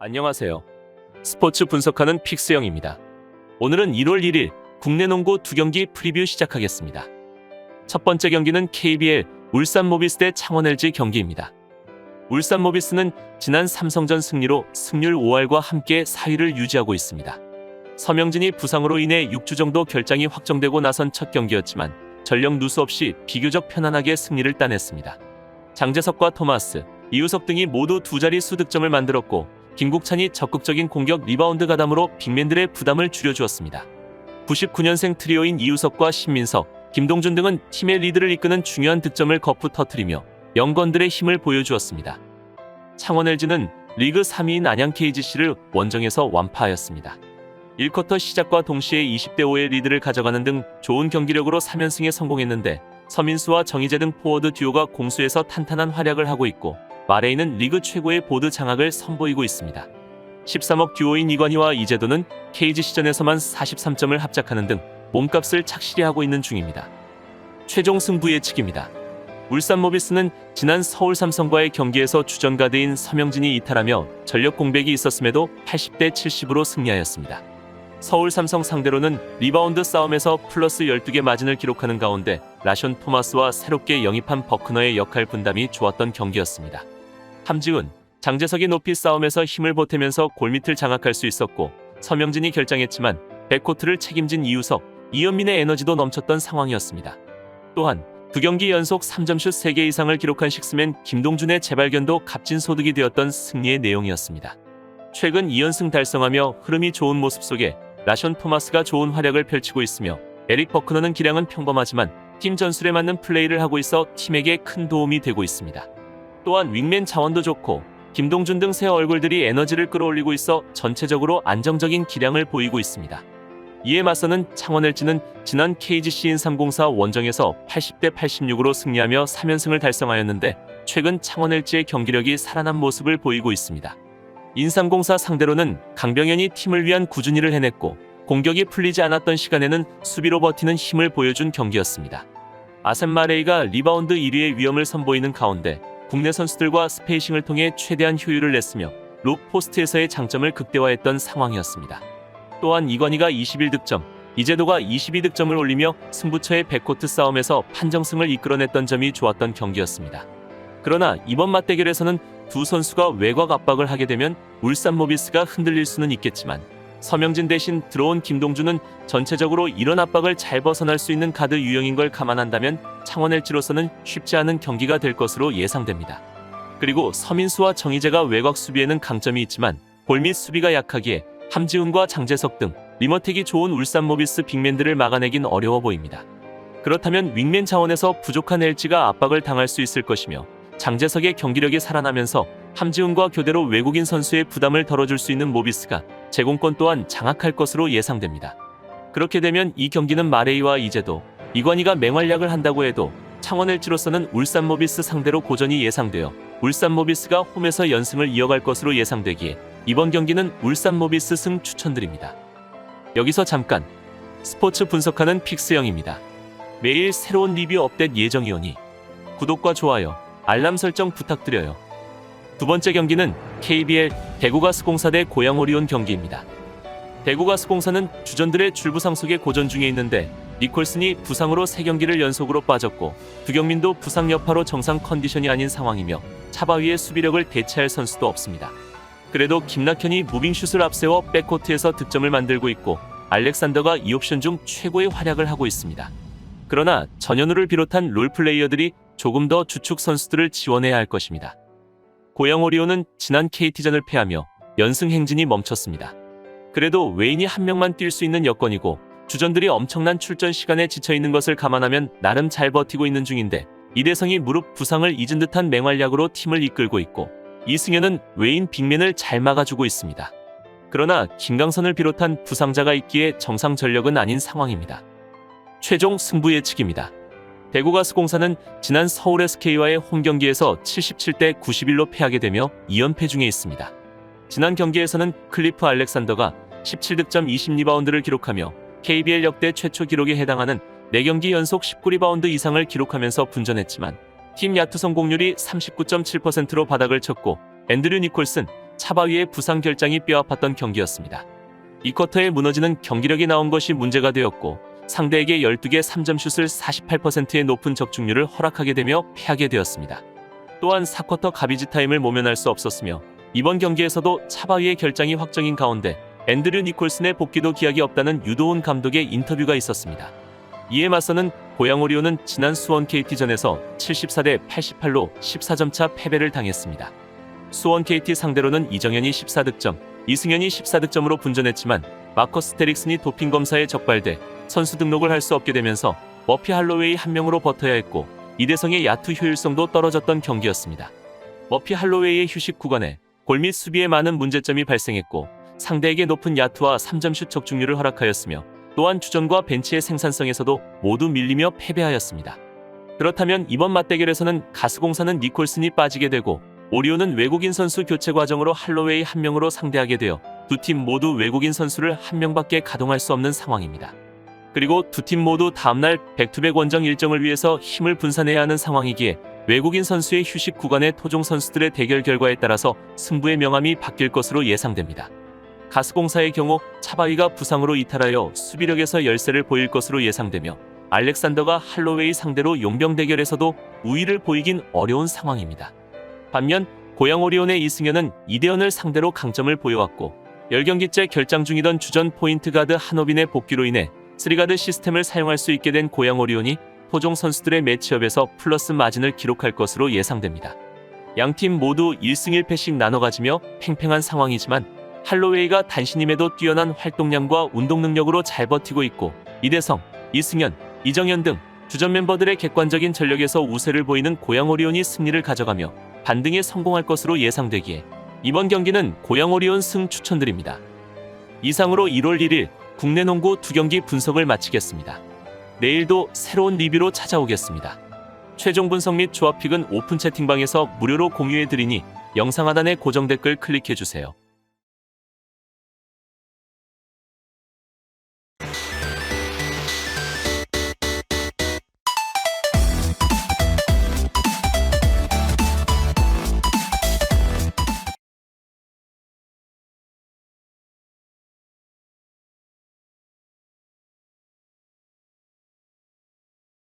안녕하세요. 스포츠 분석하는 픽스영입니다. 오늘은 1월 1일 국내 농구 2경기 프리뷰 시작하겠습니다. 첫 번째 경기는 KBL 울산 모비스 대 창원 LG 경기입니다. 울산 모비스는 지난 삼성전 승리로 승률 5할과 함께 4위를 유지하고 있습니다. 서명진이 부상으로 인해 6주 정도 결장이 확정되고 나선 첫 경기였지만 전력 누수 없이 비교적 편안하게 승리를 따냈습니다. 장재석과 토마스, 이우석 등이 모두 두 자릿수 득점을 만들었고 김국찬이 적극적인 공격 리바운드 가담으로 빅맨들의 부담을 줄여주었습니다. 99년생 트리오인 이우석과 신민석, 김동준 등은 팀의 리드를 이끄는 중요한 득점을 거푸 터뜨리며 영건들의 힘을 보여주었습니다. 창원 LG는 리그 3위인 안양 KGC를 원정에서 완파하였습니다. 1쿼터 시작과 동시에 20대5의 리드를 가져가는 등 좋은 경기력으로 3연승에 성공했는데 서민수와 정희재 등 포워드 듀오가 공수에서 탄탄한 활약을 하고 있고 마레이는 리그 최고의 보드 장악을 선보이고 있습니다. 13억 듀오인 이관희와 이재도는 KGC전에서만 43점을 합작하는 등 몸값을 착실히 하고 있는 중입니다. 최종 승부 예측입니다. 울산 모비스는 지난 서울 삼성과의 경기에서 주전 가드인 서명진이 이탈하며 전력 공백이 있었음에도 80대 70으로 승리하였습니다. 서울 삼성 상대로는 리바운드 싸움에서 플러스 12개 마진을 기록하는 가운데 라션 토마스와 새롭게 영입한 버크너의 역할 분담이 좋았던 경기였습니다. 함지훈, 장재석이 높이 싸움에서 힘을 보태면서 골밑을 장악할 수 있었고 서명진이 결장했지만 백코트를 책임진 이우석, 이현민의 에너지도 넘쳤던 상황이었습니다. 또한 두 경기 연속 3점슛 3개 이상을 기록한 식스맨 김동준의 재발견도 값진 소득이 되었던 승리의 내용이었습니다. 최근 2연승 달성하며 흐름이 좋은 모습 속에 라션 토마스가 좋은 활약을 펼치고 있으며 에릭 버크너는 기량은 평범하지만 팀 전술에 맞는 플레이를 하고 있어 팀에게 큰 도움이 되고 있습니다. 또한 윙맨 자원도 좋고 김동준 등 새 얼굴들이 에너지를 끌어올리고 있어 전체적으로 안정적인 기량을 보이고 있습니다. 이에 맞서는 창원 LG는 지난 KGC 인삼공사 원정에서 80대 86으로 승리하며 3연승을 달성하였는데 최근 창원 LG의 경기력이 살아난 모습을 보이고 있습니다. 인삼공사 상대로는 강병현이 팀을 위한 꾸준히를 해냈고 공격이 풀리지 않았던 시간에는 수비로 버티는 힘을 보여준 경기였습니다. 아셈 마레이가 리바운드 1위의 위험을 선보이는 가운데 국내 선수들과 스페이싱을 통해 최대한 효율을 냈으며 룩 포스트에서의 장점을 극대화했던 상황이었습니다. 또한 이관희가 21득점, 이재도가 22득점을 올리며 승부처의 백코트 싸움에서 판정승을 이끌어냈던 점이 좋았던 경기였습니다. 그러나 이번 맞대결에서는 두 선수가 외곽 압박을 하게 되면 울산 모비스가 흔들릴 수는 있겠지만 서명진 대신 들어온 김동준은 전체적으로 이런 압박을 잘 벗어날 수 있는 가드 유형인 걸 감안한다면 창원 LG로서는 쉽지 않은 경기가 될 것으로 예상됩니다. 그리고 서민수와 정희재가 외곽 수비에는 강점이 있지만 골밑 수비가 약하기에 함지훈과 장재석 등 리머텍이 좋은 울산 모비스 빅맨들을 막아내긴 어려워 보입니다. 그렇다면 윙맨 차원에서 부족한 LG가 압박을 당할 수 있을 것이며 장재석의 경기력이 살아나면서 함지훈과 교대로 외국인 선수의 부담을 덜어줄 수 있는 모비스가 제공권 또한 장악할 것으로 예상됩니다. 그렇게 되면 이 경기는 마레이와 이재도, 이관희가 맹활약을 한다고 해도 창원 LG로서는 울산 모비스 상대로 고전이 예상되어 울산 모비스가 홈에서 연승을 이어갈 것으로 예상되기에 이번 경기는 울산 모비스 승 추천드립니다. 여기서 잠깐 스포츠 분석하는 픽스영입니다. 매일 새로운 리뷰 업데이트 예정이오니 구독과 좋아요, 알람 설정 부탁드려요. 두 번째 경기는 KBL 대구가스공사 대 고양오리온 경기입니다. 대구가스공사는 주전들의 줄부상 속에 고전 중에 있는데 니콜슨이 부상으로 3경기를 연속으로 빠졌고 두경민도 부상 여파로 정상 컨디션이 아닌 상황이며 차바위의 수비력을 대체할 선수도 없습니다. 그래도 김낙현이 무빙슛을 앞세워 백코트에서 득점을 만들고 있고 알렉산더가 이 옵션 중 최고의 활약을 하고 있습니다. 그러나 전현우를 비롯한 롤플레이어들이 조금 더 주축 선수들을 지원해야 할 것입니다. 고양오리온은 지난 KT전을 패하며 연승 행진이 멈췄습니다. 그래도 외인이 한 명만 뛸 수 있는 여건이고 주전들이 엄청난 출전 시간에 지쳐있는 것을 감안하면 나름 잘 버티고 있는 중인데 이대성이 무릎 부상을 잊은 듯한 맹활약으로 팀을 이끌고 있고 이승현은 외인 빅맨을 잘 막아주고 있습니다. 그러나 김강선을 비롯한 부상자가 있기에 정상 전력은 아닌 상황입니다. 최종 승부 예측입니다. 대구가스공사는 지난 서울 SK와의 홈경기에서 77대 91로 패하게 되며 2연패 중에 있습니다. 지난 경기에서는 클리프 알렉산더가 17득점 20리바운드를 기록하며 KBL 역대 최초 기록에 해당하는 4경기 연속 19리바운드 이상을 기록하면서 분전했지만 팀 야투 성공률이 39.7%로 바닥을 쳤고 앤드류 니콜슨, 차바위의 부상 결장이 뼈아팠던 경기였습니다. 이 쿼터에 무너지는 경기력이 나온 것이 문제가 되었고 상대에게 12개 3점 슛을 48%의 높은 적중률을 허락하게 되며 패하게 되었습니다. 또한 4쿼터 가비지 타임을 모면할 수 없었으며 이번 경기에서도 차바위의 결장이 확정인 가운데 앤드류 니콜슨의 복귀도 기약이 없다는 유도훈 감독의 인터뷰가 있었습니다. 이에 맞서는 고양 오리온은 지난 수원 KT전에서 74대 88로 14점 차 패배를 당했습니다. 수원 KT 상대로는 이정현이 14득점, 이승현이 14득점으로 분전했지만 마커스 테릭슨이 도핑 검사에 적발돼 선수 등록을 할 수 없게 되면서 머피 할로웨이 한 명으로 버텨야 했고 이대성의 야투 효율성도 떨어졌던 경기였습니다. 머피 할로웨이의 휴식 구간에 골 및 수비에 많은 문제점이 발생했고 상대에게 높은 야투와 3점 슛 적중률을 허락하였으며 또한 주전과 벤치의 생산성에서도 모두 밀리며 패배하였습니다. 그렇다면 이번 맞대결에서는 가스공사는 니콜슨이 빠지게 되고 오리온은 외국인 선수 교체 과정으로 할로웨이 한 명으로 상대하게 되어 두 팀 모두 외국인 선수를 한 명밖에 가동할 수 없는 상황입니다. 그리고 두 팀 모두 다음날 백투백 원정 일정을 위해서 힘을 분산해야 하는 상황이기에 외국인 선수의 휴식 구간의 토종 선수들의 대결 결과에 따라서 승부의 명암이 바뀔 것으로 예상됩니다. 가스공사의 경우 차바위가 부상으로 이탈하여 수비력에서 열세를 보일 것으로 예상되며 알렉산더가 할로웨이 상대로 용병 대결에서도 우위를 보이긴 어려운 상황입니다. 반면 고양 오리온의 이승현은 이대현을 상대로 강점을 보여왔고 10경기째 결장 중이던 주전 포인트 가드 한호빈의 복귀로 인해 3가드 시스템을 사용할 수 있게 된 고양 오리온이 토종 선수들의 매치업에서 플러스 마진을 기록할 것으로 예상됩니다. 양팀 모두 1승 1패씩 나눠 가지며 팽팽한 상황이지만 할로웨이가 단신임에도 뛰어난 활동량과 운동 능력으로 잘 버티고 있고 이대성, 이승현, 이정현 등 주전 멤버들의 객관적인 전력에서 우세를 보이는 고양 오리온이 승리를 가져가며 반등에 성공할 것으로 예상되기에 이번 경기는 고양 오리온 승 추천드립니다. 이상으로 1월 1일 국내 농구 2경기 분석을 마치겠습니다. 내일도 새로운 리뷰로 찾아오겠습니다. 최종 분석 및 조합픽은 오픈 채팅방에서 무료로 공유해드리니 영상 하단의 고정 댓글 클릭해주세요.